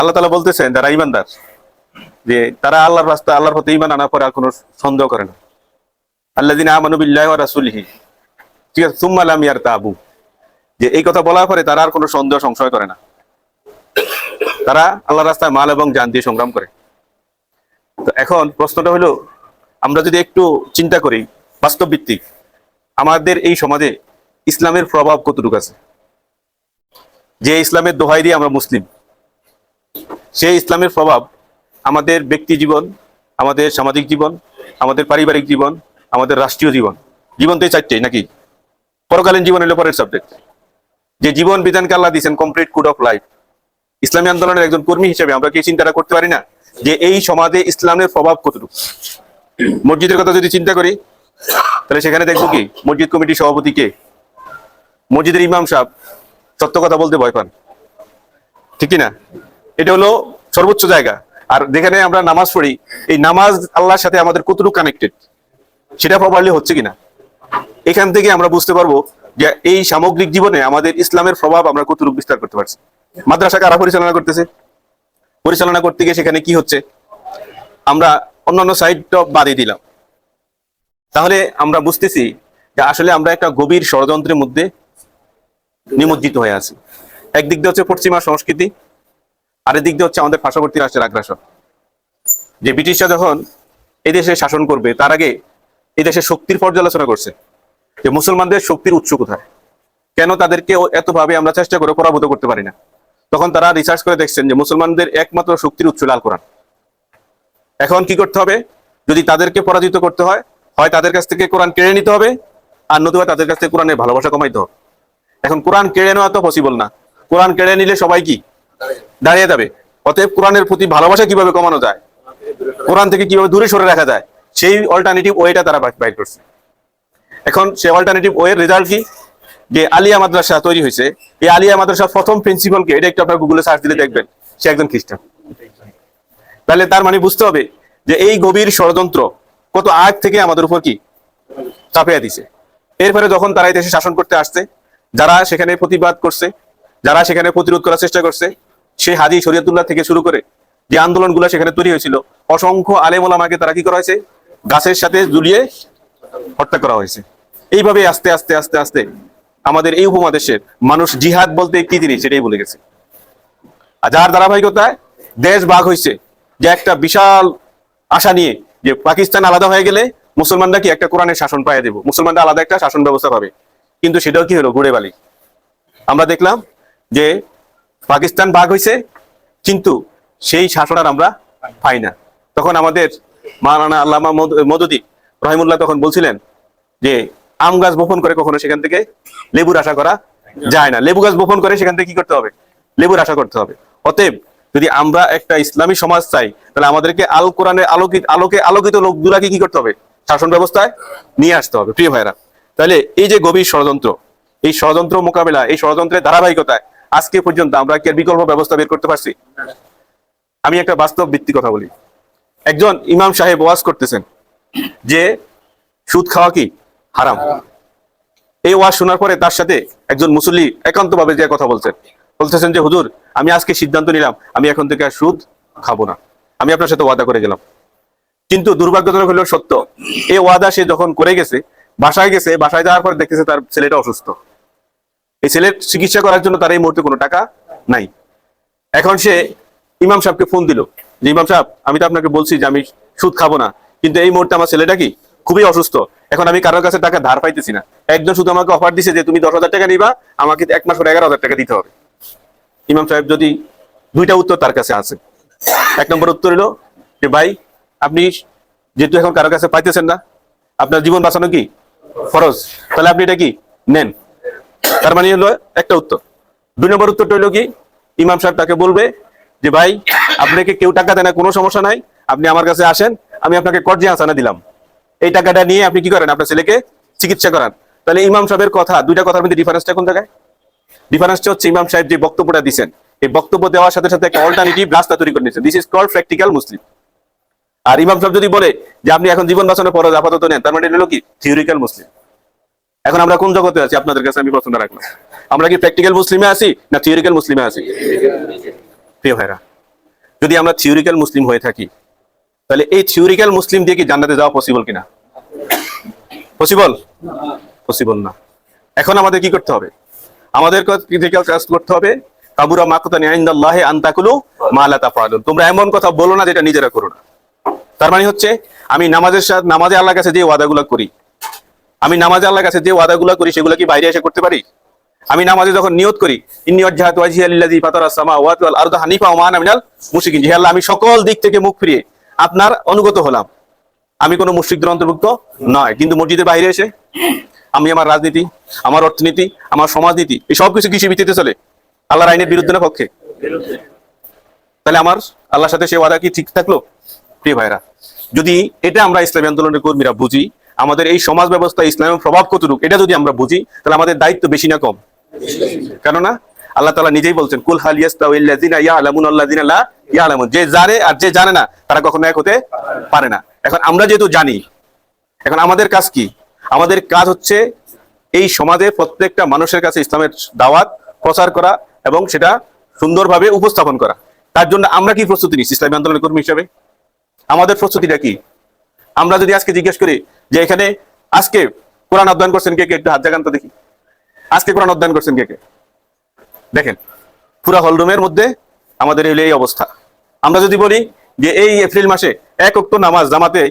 আল্লাহ তাআলা বলতেছেন যারা ঈমানদার, যে তারা আল্লাহর রাস্তায় আল্লাহর প্রতি ঈমান আনার পরে আর কোনো সন্দেহ করে না। আল্লাযিনা আমানু বিল্লাহি ওয়া রাসূলিহি, ঠিক আছে, সুম্মা লাম ইয়ারতাবু, যে এই কথা বলার পরে তারা আর কোনো সন্দেহ সংশয় করে না। তারা আল্লাহর রাস্তায় মাল এবং জান দিয়ে সংগ্রাম করে। তো এখন প্রশ্নটা হলো, আমরা যদি একটু চিন্তা করি বাস্তব ভিত্তিক, আমাদের এই সমাজে ইসলামের প্রভাব কতটুকু আছে? যে ইসলামের দোহাই দিয়ে আমরা মুসলিম, সেই ইসলামের প্রভাব আমাদের ব্যক্তি জীবন, আমাদের সামাজিক জীবন, আমাদের পারিবারিক জীবন, আমাদের রাষ্ট্রীয় জীবন, জীবন তো এই চারটেই নাকি? পরকালীন জীবন হলো পরের সাবজেক্ট। যে জীবন বিধানকে আল্লাহ দিয়েছেন কমপ্লিট কোড অফ লাইফ, ইসলামী আন্দোলনের একজন কর্মী হিসেবে আমরা কি চিন্তাটা করতে পারি না যে এই সমাজে ইসলামের প্রভাব কতটুকু? মসজিদের কথা যদি চিন্তা করি, তাহলে সেখানে দেখবো কি মসজিদ কমিটির সভাপতি কে? মসজিদের ইমাম সাহেব সত্য কথা বলতে ভয় পান, ঠিক কিনা? এটা হলো সর্বোচ্চ জায়গা। আর যেখানে আমরা নামাজ পড়ি, এই নামাজ আল্লাহর সাথে আমাদের কতটুকু কানেক্টেড সেটা প্রপারলি হচ্ছে কিনা। এখান থেকে আমরা বুঝতে পারবো যে এই সামগ্রিক জীবনে আমাদের ইসলামের প্রভাব আমরা কতটুকু বিস্তার করতে পারছি। মাদ্রাসা কারা পরিচালনা করতেছে? পরিচালনা করতে গিয়ে সেখানে কি হচ্ছে আমরা অন্যান্য সাইডটা বাদই দিলাম। তাহলে আমরা বুঝতেছি যে আসলে আমরা একটা গভীর ষড়যন্ত্রের মধ্যে নিমজ্জিত হয়ে আছি। একদিক দিয়ে হচ্ছে পশ্চিমা সংস্কৃতি, আরেক দিক দিয়ে হচ্ছে আমাদের পার্শ্ববর্তী রাষ্ট্রের আগ্রাসন। যে ব্রিটিশরা যখন এই দেশে শাসন করবে তার আগে এই দেশের শক্তির পর্যালোচনা করছে, যে মুসলমানদের শক্তির উৎস কোথায়, কেন তাদেরকে এতভাবে আমরা চেষ্টা করে পরাভূত করতে পারি না। তখন তারা রিসার্চ করে দেখছেন যে মুসলমানদের একমাত্র শক্তির উৎস আল কোরআন। এখন কি করতে হবে? যদি তাদেরকে পরাজিত করতে হয়, হয় তাদের কাছ থেকে কোরআন কেড়ে নিতে হবে, আর নতুবা তাদের কাছ থেকে কোরআনের ভালোবাসা কমাইতে হবে। এখন কোরআন কেড়ে নেওয়া তো পসিবল না, কোরআন কেড়ে নিলে সবাই কি দাঁড়িয়ে যাবে। অতএব কোরআনের প্রতি ভালোবাসা কিভাবে কমানো যায়, কোরআন থেকে কিভাবে দূরে সরে রাখা যায়, সেই অল্টারনেটিভ ওয়েটা তারা বাইর করছে। এখন সেই অল্টারনেটিভ ওয়ের রেজাল্ট কি? যে আলিয়া মাদ্রাসা তৈরি হয়েছে। এই আলিয়া মাদ্রাসার প্রথম প্রিন্সিপালকে, এটা একটু আপনার গুগলে সার্চ দিলে দেখবেন, সে একজন খ্রিস্টান। তাহলে তার মানে বুঝতে হবে যে এই গভীর ষড়যন্ত্র কত আগ থেকে আমাদের উপর কি চাপিয়ে দিছে। এরপরে যখন তারা এই দেশে শাসন করতে আসছে, যারা সেখানে প্রতিবাদ করছে, যারা সেখানে প্রতিরোধ করার চেষ্টা করছে, সেই হাজি শরীয়তুল্লাহ থেকে শুরু করে যে আন্দোলনগুলো সেখানে তৈরি হয়েছিল, অসংখ্য আলেম ওলামাকে তারা কি করা হয়েছে, গাছের সাথে ঝুলিয়ে হত্যা করা হয়েছে। এইভাবে আস্তে আস্তে আস্তে আস্তে আমাদের এই উপমহাদেশের মানুষ জিহাদ বলতে কি জিনিস সেটাই ভুলে গেছে। আর যার ধারাবাহিকতায় দেশ ভাগ হয়েছে, যে একটা বিশাল আশা নিয়ে যে পাকিস্তান আলাদা হয়ে গেলে মুসলমানরা কি একটা কোরআনের শাসন পাইয়ে দেবো, মুসলমানরা আলাদা একটা শাসন ব্যবস্থা পাবে। কিন্তু সেটাও কি হলো, ঘুরে বালি। আমরা দেখলাম যে পাকিস্তান ভাগ হয়েছে, কিন্তু সেই শাসন আর আমরা পাই না। তখন আমাদের মাওলানা আল্লামা মওদুদী রহিমুল্লাহ তখন বলছিলেন যে আম গাছ বপন করে কখনো সেখান থেকে লেবুর আশা করা যায় না, লেবু গাছ বপন করে সেখান থেকে কি করতে হবে, লেবুর আশা করতে হবে। অতএব যদি আমরা একটা ইসলামী সমাজ চাই, তাহলে আমাদেরকে আল কোরআনের আলোকিত লোকগুলাকে কি করতে হবে, শাসন ব্যবস্থায় নিয়ে আসতে হবে। প্রিয় ভাইরা, তাহলে এই যে গভীর ষড়যন্ত্র, এই ষড়যন্ত্র মোকাবেলা, এই ষড়যন্ত্রের ধারাবাহিকতায় আজকে পর্যন্ত আমরা কি বিকল্প ব্যবস্থা বের করতে পারছি? আমি একটা বাস্তব ভিত্তিক কথা বলি। একজন ইমাম সাহেব ওয়াজ করতেছেন যে সুদ খাওয়া কি হারাম। এই ওয়াজ শোনার পরে তার সাথে একজন মুসল্লি একান্ত ভাবে যে কথা বলতেছেন যে হুজুর, আমি আজকে সিদ্ধান্ত নিলাম আমি এখন থেকে আর সুদ খাবো না, আমি আপনার সাথে ওয়াদা করে গেলাম। কিন্তু দুর্ভাগ্যজনক হলেও সত্য, এই ওয়াদা সে যখন করে গেছে, বাসায় যাওয়ার পর দেখতেছে তার ছেলেটা অসুস্থ। এই ছেলের চিকিৎসা করার জন্য তার এই মুহূর্তে কোনো টাকা নাই। এখন সে ইমাম সাহেবকে ফোন দিল যে ইমাম সাহেব, আমি তো আপনাকে বলছি যে আমি সুদ খাবো না, কিন্তু এই মুহূর্তে আমার ছেলেটা কি খুবই অসুস্থ, এখন আমি কারোর কাছে টাকা ধার পাইতেছি না। একজন শুধু আমাকে অফার দিছে যে তুমি 10,000 টাকা নিবা, আমাকে 1 মাস পরে 11,000 টাকা দিতে হবে। ইমাম সাহেব যদি দুইটা উত্তর তার কাছে আছে। 1 নম্বর উত্তর হলো যে ভাই, আপনি যেহেতু এখন কারোর কাছে পাইতেছেন না, আপনার জীবন বাঁচানো কি ফরজ, তাহলে আপনি এটা কি নেন। তার মানে হলো একটা উত্তর। 2 নম্বর উত্তরটা হলো কি, ইমাম সাহেব তাকে বলবে যে ভাই, আপনাকে কেউ টাকা দেয় না, কোনো সমস্যা নাই, আপনি আমার কাছে আসেন, আমি আপনাকে কর্জে হাসানা দিলাম, এই টাকাটা নিয়ে আপনি কি করেন, আপনার ছেলেকে চিকিৎসা করান। তাহলে ইমাম সাহেবের কথা, দুইটা কথার মধ্যে ডিফারেন্সটা কোন জায়গায়? ডিফারেন্সটা হচ্ছে ইমাম সাহেব যে বক্তব্যটা দিচ্ছেন, এই বক্তব্য দেওয়ার সাথে সাথে একটা অল্টারনেটিভ রাস্তা তৈরি করে নিয়েছেন। দিস ইজ কল্ড প্র্যাকটিক্যাল মুসলিম। আর ইমাম সাহেব যদি বলে যে আপনি এখন জীবন বাঁচানোর পর আপাতত নেন, তার মানে হলো কি থিওরিক্যাল মুসলিম। এখন আমরা কোন জগতে আছি? আপনাদের কাছে আমি প্রশ্নটা রাখলাম, আমরা কি প্র্যাকটিক্যাল মুসলিমে আছি না থিওরিক্যাল মুসলিমে আছি? প্রিয় ভাইরা, যদি আমরা থিওরিক্যাল মুসলিম হয়ে থাকি, তাহলে এই থিওরিক্যাল মুসলিম দিয়ে কি জান্নাতে যাওয়া পসিবল কিনা? পসিবল? পসিবল না। এখন আমাদের কি করতে হবে? আমাদের কাজ করতে হবে, কাবুরা মাকতান ইনদাল্লাহি আন তাকুলু মা লা তাফআলুন। তোমরা এমন কথা বলো না যেটা নিজেরা করো না। তার মানে হচ্ছে আমি নামাজে আল্লাহর কাছে যে ওয়াদাগুলো করি, সেগুলো কি বাইরে এসে করতে পারি? আমি নামাজে যখন নিয়ত করি, ইন্নী ওয়াজজাহতু ওয়াজহিয়া লিল্লাযী ফাতারাস সামাওয়াতি ওয়াল আরদা হানিফা ওয়া মা আনা মিনাল মুশরিকিন। হে আল্লাহ, আমি সকল দিক থেকে মুখ ফিরিয়ে আপনার অনুগত হলাম, আমি কোনো মুশরিকদের অন্তর্ভুক্ত নয়। কিন্তু মসজিদের বাইরে এসে আমি আমার রাজনীতি, আমার অর্থনীতি, আমার সমাজনীতি, এই সব কিছু কৃষি ভিত্তিতে চলে, আল্লাহর আইনের বিরুদ্ধে না পক্ষে? তাহলে আমার আল্লাহর সাথে সে ওয়াদা কি ঠিক থাকলো? প্রিয় ভাইরা, যদি এটা আমরা ইসলামী আন্দোলনের কর্মীরা বুঝি, আমাদের এই সমাজ ব্যবস্থা ইসলামের প্রভাব কতটুকু এটা যদি আমরা বুঝি, তাহলে আমাদের দায়িত্ব বেশি না কম? কেননা আল্লাহ তাআলা নিজেই বলছেন, কুল হাল ইয়াস্তাউইল্লাযিনা ইয়ালামুন আল্লাযিনা লা ইয়ালামুন। যে জানে আর যে জানে না তারা কখনো এক হতে পারে না। এখন আমরা যেহেতু জানি, এখন আমাদের কাজ কি? আমাদের কাজ হচ্ছে এই সমাজে প্রত্যেকটা মানুষের কাছে ইসলামের দাওয়াত প্রচার করা এবং সেটা সুন্দরভাবে উপস্থাপন করা। তার জন্য আমরা কি প্রস্তুতি নিচ্ছি ইসলামী আন্দোলনের কর্মী হিসাবে? আমাদের প্রস্তুতিটা কি? আমরা যদি আজকে জিজ্ঞেস করি যে এখানে আজকে কোরআন অধ্যয়ন করছেন কে কে, একটু হাত জাগান তো দেখি। আজকে কোরআন অধ্যয়ন করছেন কে কে? দেখেন, পুরা হলরুমের মধ্যে আমাদের এই অবস্থা। আমরা যদি বলি যে এই এপ্রিল মাসে এক ওয়াক্ত নামাজ জামাতে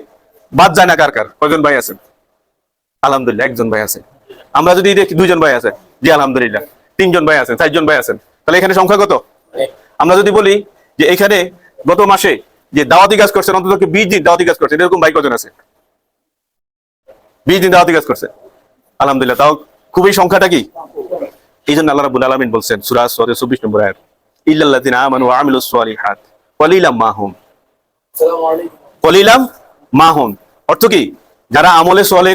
বাদ যায় না, কার কার? কয়জন ভাই আছেন? আলহামদুলিল্লাহ, একজন ভাই আছে। আমরা যদি দেখি 2 জন ভাই আছে, জি আলহামদুলিল্লাহ। 3 জন ভাই আছেন, 4 জন ভাই আছেন, তাহলে এখানে সংখ্যা কত? আমরা যদি বলি যে এখানে গত মাসে যে দাওয়াতি কাজ করছেন, অন্তত 20 দিন দাওয়াতি কাজ করছেন, এরকম ভাই কজন আছে? 20 দিন দাওয়াতি কাজ করছে, আলহামদুলিল্লাহ। তাও খুবই সংখ্যাটা কি? এই জন্য আল্লাহ রাব্বুল আলামিন বলছেন সূরা আস-সাদ 24 নম্বর আয়াত, ইল্লাল্লাযিনা আমানু ওয়া আমিলুস সালিহাত ক্বালিলাম মা হুম। ক্বালিলাম মা হুম অর্থ কি? যারা আমলে সালেহ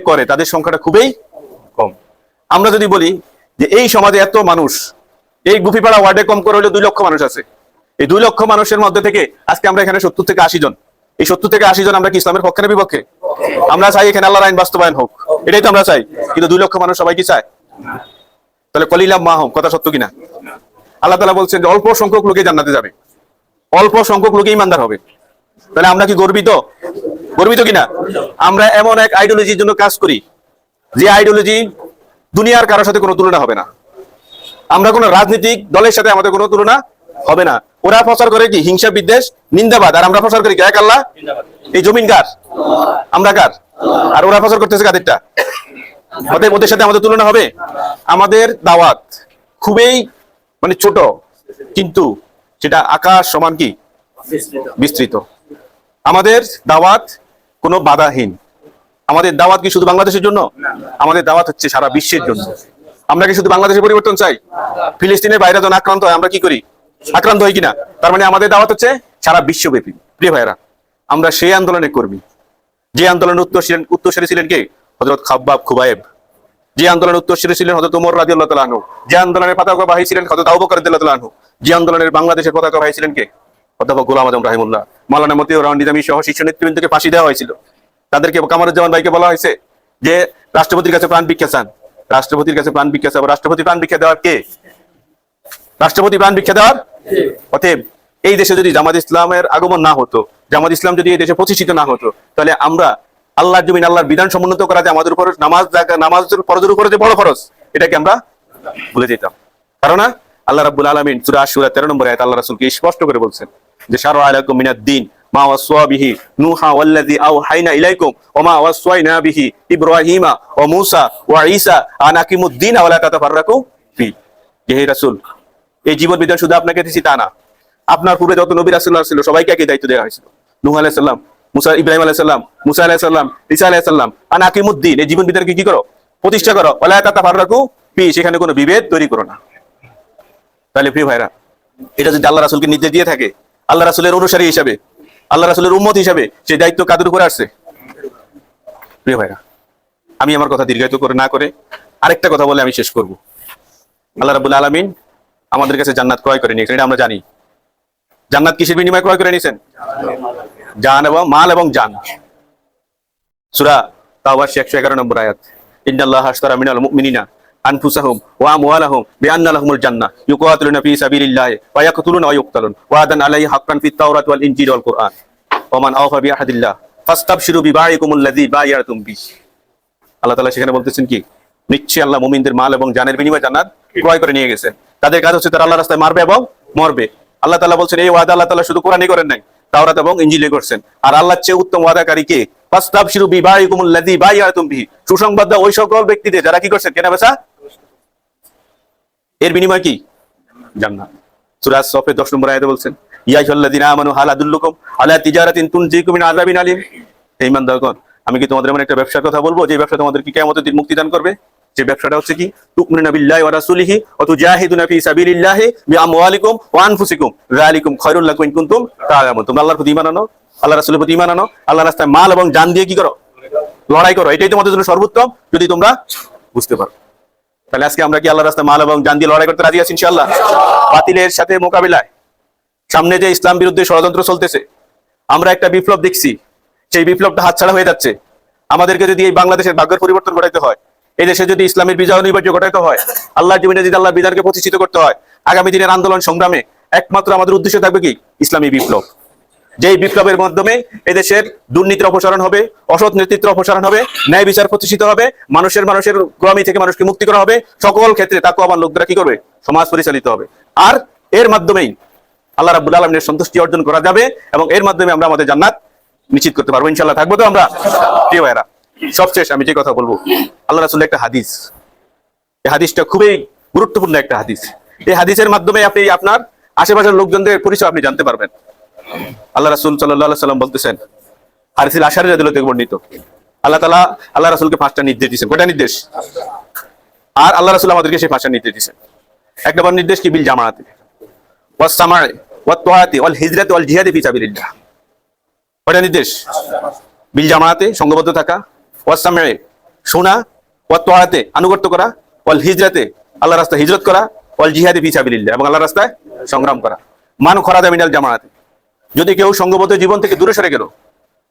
করে, তাদের সংখ্যাটা খুবই কম। আমরা যদি বলি যে এই সমাজে এত মানুষ, এই গুফিপাড়া ওয়ার্ডে কম করে হলে 2 লক্ষ মানুষ আছে, এই 2 লক্ষ মানুষের মধ্যে থেকে আজকে আমরা এখানে 70 থেকে 80 জন, এই 70 থেকে 80 জন আমরা কি ইসলামের পক্ষে না বিপক্ষে? আমরা চাই এখানে আল্লাহর আইন বাস্তবায়ন হোক, এটাই তো আমরা চাই। কিন্তু 2 লক্ষ মানুষ সবাই কি চায়? তাহলে কলিলাম মাহুম কথা সত্য কিনা? আল্লাহ তাআলা বলছেন যে অল্প সংখ্যক লোকে জান্নাতে যাবে, অল্প সংখ্যক লোকে ইমানদার হবে। তাহলে আমরা কি গর্বিত কিনা? আমরা এমন এক আইডিওলজির জন্য কাজ করি যে আইডিওলজি দুনিয়ার কারোর সাথে কোনো তুলনা হবে না। আমরা কোনো রাজনৈতিক দলের সাথে আমাদের কোনো তুলনা হবে না। ওরা প্রচার করে কি? হিংসা, বিদ্বেষ, নিন্দাবাদ। আর আমরা প্রচার করি কি? এক আল্লাহ। এই জমিন কার? আমরা কার? আর ওরা প্রচার করতেছে কাদেরটা? ওদের সাথে আমাদের তুলনা হবে? আমাদের দাওয়াত খুবই ছোট, কিন্তু সেটা আকাশ সমান কি বিস্তৃত। আমাদের দাওয়াত কোনো বাধাহীন। আমাদের দাওয়াত কি শুধু বাংলাদেশের জন্য? আমাদের দাওয়াত হচ্ছে সারা বিশ্বের জন্য। আমরা কি শুধু বাংলাদেশের পরিবর্তন চাই? ফিলিস্তিনের বাইরে যখন আক্রান্ত হয় আমরা কি করি? আক্রান্ত হই কিনা? তার মানে আমাদের দাওয়াত হচ্ছে সারা বিশ্বব্যাপী। প্রিয় ভাইরা, আমরা সেই আন্দোলনের কর্মী যে আন্দোলনের উত্তরসূরি ছিলেন কে? হযরত খাব্বাব খুবাইব। যে আন্দোলনের উত্তরসূরি ছিলেন হযরত ওমর রাদিয়াল্লাহু তাআলা আনহু। যে আন্দোলনের পতাকাবাহী ছিলেন হযরত আবু বকর রাদিয়াল্লাহু তাআলা আনহু। যে আন্দোলনের বাংলাদেশের পতাকাবাহী ছিলেন কে? অধ্যাপক গোলাম আযম রাহিমাহুল্লাহ। মাওলানা মতিউর রহমান নিজামী সহ শীর্ষ নেতৃবৃন্দকে ফাঁসি দেওয়া হয়েছিল। তাদেরকে কামরুজ্জামান ভাইকে বলা হয়েছে যে রাষ্ট্রপতির কাছে প্রাণ ভিক্ষা চান। রাষ্ট্রপতির কাছে প্রাণ ভিক্ষা চান। রাষ্ট্রপতি প্রাণ ভিক্ষা দেওয়ার কে? রাষ্ট্রপতি প্রাণ ভিক্ষা দেওয়ার। অতএব এই দেশে যদি জামাত ইসলামের আগমন না হতো, জামাত ইসলাম যদি এই দেশে প্রতিষ্ঠিত না হতো, তাহলে আমরা আল্লাহর জমিন, আল্লাহর বিধান সমুন্নত করা, যে আমাদের উপর নামাজের ফরজের উপরে যে বড় ফরজ, এটাকে আমরা ভুলে যেতাম। কারণ আল্লাহ রাব্বুল আলামিন সূরা আশ-শূরা 13 নম্বর আয়াত আল্লাহ রাসূলকে স্পষ্ট করে বলছেন যে শারআ লাকুম মিনাদ-দীন মা ওয়াসা বিহি নূহা ওয়াল্লাযী আওহাইনা ইলাইকুম ওয়া মা ওয়াসাইনা বিহি ইব্রাহিমা ওয়া মূসা ওয়া ঈসা আন আকিমুদ-দীন ওয়া লা তাতাফাররাকু ফি। হে রাসূল, এই জীবন বিধান শুধু আপনাকে দিয়েছি তা না, আপনার পূর্বে যত নবী রাসূলুল্লাহ ছিল সবাইকে একই দায়িত্ব দেওয়া হয়েছিল। নূহ আলাইহিস সালাম, মুসা, ইব্রাহিম আলাইহিস সালাম, মুসা আলাইহিস সালাম, ঈসা আলাইহিস সালাম, আন আকিমুদ-দীন, এই জীবন বিধানকে কি করো? প্রতিষ্ঠা করো। ওয়া লা তাতাফাররাকু ফি, সেখানে কোনো বিভেদ তৈরি করো না। তাহলে প্রিয় ভাইরা, এটা যদি আল্লাহ রাসূলকে নির্দেশ দিয়ে থাকে, আল্লাহ রাসূলের অনুসারী হিসাবে, আল্লাহ রাসূলের উম্মত হিসাবে, সেই দায়িত্ব কাদের উপরে আসছে? প্রিয় ভাইরা, আমি আমার কথা দীর্ঘায়িত করে না করে আরেকটা কথা বলে আমি শেষ করব। আল্লাহ রাব্বুল আলামিন আমাদের কাছে জান্নাত ক্রয় করে নিয়েছেন, এটা আমরা জানি। জান্নাত কিসের বিনিময়ে ক্রয় করে নিয়েছেন? জান এবং মাল এবং জান। সূরা তাওবা 111 নম্বর আয়াত, ইন্নাল্লাহা আশতারা মিনাল মুমিনিনা আনফুসাহুম ওয়া আমওয়ালাহুম বিআন্না লাহুমুল জান্নাহ ইউকাতিলুনা ফি সাবিলিল্লাহি ওয়া ইয়াকতুলুনা ওয়া ইউকতালুন ওয়াদান আলাইহি হাক্কান ফিত তাওরাত ওয়াল ইনজিল ওয়াল কুরআন ওয়া মান আওফা বিআহাদিল্লাহ ফাস্তাবশিরু বিবাইকুমুল্লাযী বায়াতুম বিহি। আল্লাহ তাআলা সেখানে বলতেছেন কি, নিশ্চয়ই আল্লাহ মুমিনদের মাল এবং জানের বিনিময়ে জান্নাত ক্রয় করে নিয়ে গেছেন। তাদের কাজ হচ্ছে তারা আল্লাহর রাস্তায় মারবে এবং মরবে। আল্লাহ তাআলা বলছেন এই ওয়াদা আল্লাহ তাআলা শুধু কোরআনই করেন নাই, তাওরাত এবং ইনজিলে করছেন। আর আল্লাহর চেয়ে উত্তম ওয়াদাকারী কে? ফাস্তাবশিরু বিবাইকুমুল্লাযী বায়াতুম বিহি। সুসংবাদ দাও ওই সকল ব্যক্তিদের যারা কি করছেন, কেনাবেচা, এর বিনিময় কি? জান্নাত। সূরা আস-সাফের 10 নম্বর আয়াতে বলছেন ইয়া আইয়ুহাল্লাযীনা আমানু হাল আদুল্লুকুম আলা তিজারাতিন তুনজিকুম মিন আযাবিন আলীম। হে ঈমানদারগণ, আমি কি তোমাদের এমন একটা ব্যবসার কথা বলবো যে ব্যবসা তোমাদের কি কিয়ামতের দিন মুক্তি দান করবে? যে ব্যবসাটা হচ্ছে কি, তুমিনুনা বিল্লাহি ওয়া রাসূলিহি ওয়া তুজাহিদুনা ফি সাবিলিল্লাহি বিআমওয়ালিকুম ওয়া আনফুসিকুম যালিকুম খায়রুল লাকুম ইন কুনতুম তা'লামুন। তোমরা আল্লাহর প্রতি ঈমান আনো, আল্লাহর রাসূলের প্রতি ঈমান আনো, আল্লাহর রাস্তায় মাল এবং জান দিয়ে কি করো? লড়াই করো। এটাই তোমাদের জন্য সর্বোত্তম, যদি তোমরা বুঝতে পারো। তাহলে আজকে আমরা কি আল্লাহর রাস্তায় মাল এবং জান দিয়ে লড়াই করতে রাজি আছি ইনশাআল্লাহ? বাতিলের সাথে মোকাবিলায় সামনে যে ইসলাম বিরুদ্ধে ষড়যন্ত্র চলতেছে, আমরা একটা বিপ্লব দেখছি, সেই বিপ্লবটা হাতছাড়া হয়ে যাচ্ছে। আমাদেরকে যদি এই বাংলাদেশের ভাগ্যের পরিবর্তন ঘটাইতে হয়, এই দেশে যদি ইসলামের বিজয় অনিবার্য ঘটাইতে হয়, আল্লাহর জমিনে যদি আল্লাহর বিধানকে প্রতিষ্ঠিত করতে হয়, আগামী দিনের আন্দোলন সংগ্রামে একমাত্র আমাদের উদ্দেশ্য থাকবে কি? ইসলামী বিপ্লব। যেই বিপ্লবের মাধ্যমে এদেশের দুর্নীতির অপসারণ হবে, অসৎ নেতৃত্বের অপসারণ হবে, ন্যায় বিচার প্রতিষ্ঠিত হবে, মানুষের গোলামি থেকে মানুষকে মুক্তি করা হবে, সকল ক্ষেত্রে তাকওয়াবান লোকরা কি করবে? সমাজ পরিচালিত হবে। আর এর মাধ্যমেই আল্লাহ রাব্বুল আলামিনের সন্তুষ্টি অর্জন করা যাবে এবং এর মাধ্যমে আমরা আমাদের জান্নাত নিশ্চিত করতে পারবো ইনশাআল্লাহ। থাকবো তো আমরা? প্রিয় ভাইরা, সবশেষ আমি যে কথা বলবো, আল্লাহ রাসূলের একটা হাদিস, এই হাদিসটা খুবই গুরুত্বপূর্ণ একটা হাদিস। এই হাদিসের মাধ্যমে আপনি আপনার আশেপাশের লোকজনদের পরিচয় আপনি জানতে পারবেন। আল্লাহ রাসূল সাল্লাল্লাহু আলাইহি ওয়াসাল্লাম বলতেছেন, হারিসুল আশারী রাদিয়াল্লাহু থেকে বর্ণিত, আল্লাহ তাআলা আল্লাহ রাসূলকে 5টা নির্দেশ দিয়েছেন। কয়টা নির্দেশ? আর আল্লাহ রাসূল আমাদেরকে সেই 5টা নির্দেশ দিয়েছেন। এক নম্বর নির্দেশ কি? বিল জামাআতি ওয়াস সামা'i ওয়াত তাআতি ওয়াল হিজরাতি ওয়াল জিহাদি ফি সাবিলিল্লাহ। কয়টা নির্দেশ? বিল জামাআতে সংঘবদ্ধ থাকা, ওয়াস সামা'i শোনা, ওয়াত তাআতি আনুগত্য করা, ওয়াল হিজরাতে আল্লাহর রাস্তায় হিজরত করা, ওয়াল জিহাদি ফি সাবিলিল্লাহ এবং আল্লাহর রাস্তায় সংগ্রাম করা। মান খরাজা মিনাল জামাআতি, যদি কেউ সংঘবদ্ধ জীবন থেকে দূরে সরে গেল,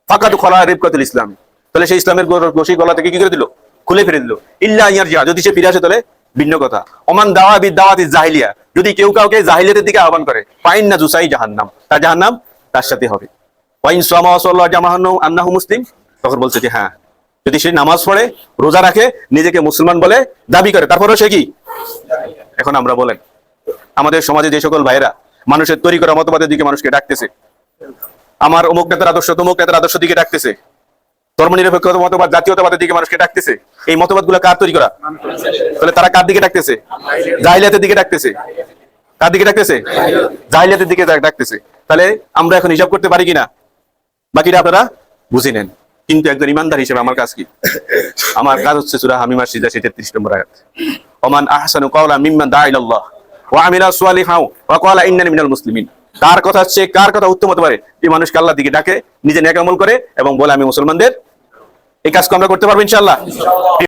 ফাকাদ খলা রিবকাতুল ইসলাম, তাহলে সেই ইসলামের রশি গলা থেকে কি করে দিল? খুলে ফেলে দিল। ইল্লা ইয়ারজা, যদি সে ফিরে আসে তাহলে ভিন্ন কথা। ওমান দাওয়া বিদাওয়াতি জাহিলিয়া, যদি কেউ কাউকে জাহিলিয়াতের দিকে আহ্বান করে, ফাইন্না জুসাই জাহান্নাম, তার জাহান্নাম তার সাথে হবে। ওয়াইন সামা সাল্লাল্লাহু জামাআহু আন্নাহু মুসলিম, তখন বলছে যে হ্যাঁ, যদি সে নামাজ পড়ে, রোজা রাখে, নিজেকে মুসলমান বলে দাবি করে, তারপরেও সে কি? এখন আমরা বলেন, আমাদের সমাজে যে সকল ভাইরা মানুষের তৈরি করা মতবাদের দিকে মানুষকে ডাকতেছে, আমার অমুক নেতার আদর্শ তমুক নেতার আদর্শ দিকে ডাকতেছে, ধর্মনিরপেক্ষ মতবাদ জাতীয়তাবাদের দিকে মানুষকে ডাকতেছে, এই মতবাদ গুলো কার তৈরি করা? তাহলে তারা কার দিকে ডাকতেছে? জাহিলিয়াতের দিকে ডাকতেছে। কার দিকে ডাকতেছে? জাহিলিয়াতের দিকে ডাকতেছে। তাহলে আমরা এখন হিসাব করতে পারি কিনা? বাকিটা আপনারা বুঝে নেন। কিন্তু একজন ইমানদার হিসেবে আমার কাজ কি? আমার কাজ হচ্ছে সূরা হামিমার 33 নম্বর আয়াত, ওমান আহসানু কাওলান মিম্মান দাআ ইলাল্লাহ ওয়া আমিলা সালিহান ওয়া ক্বালা ইন্নানি মিনাল মুসলিমিন। কার কথা হচ্ছে, কার কথা উত্তম হতে পারে? যে মানুষকে আল্লাহর দিকে ডাকে, নিজে নেক আমল করে এবং বলে আমি মুসলমানদের। এই কাজ আমরা করতে পারবো ইনশাআল্লাহ।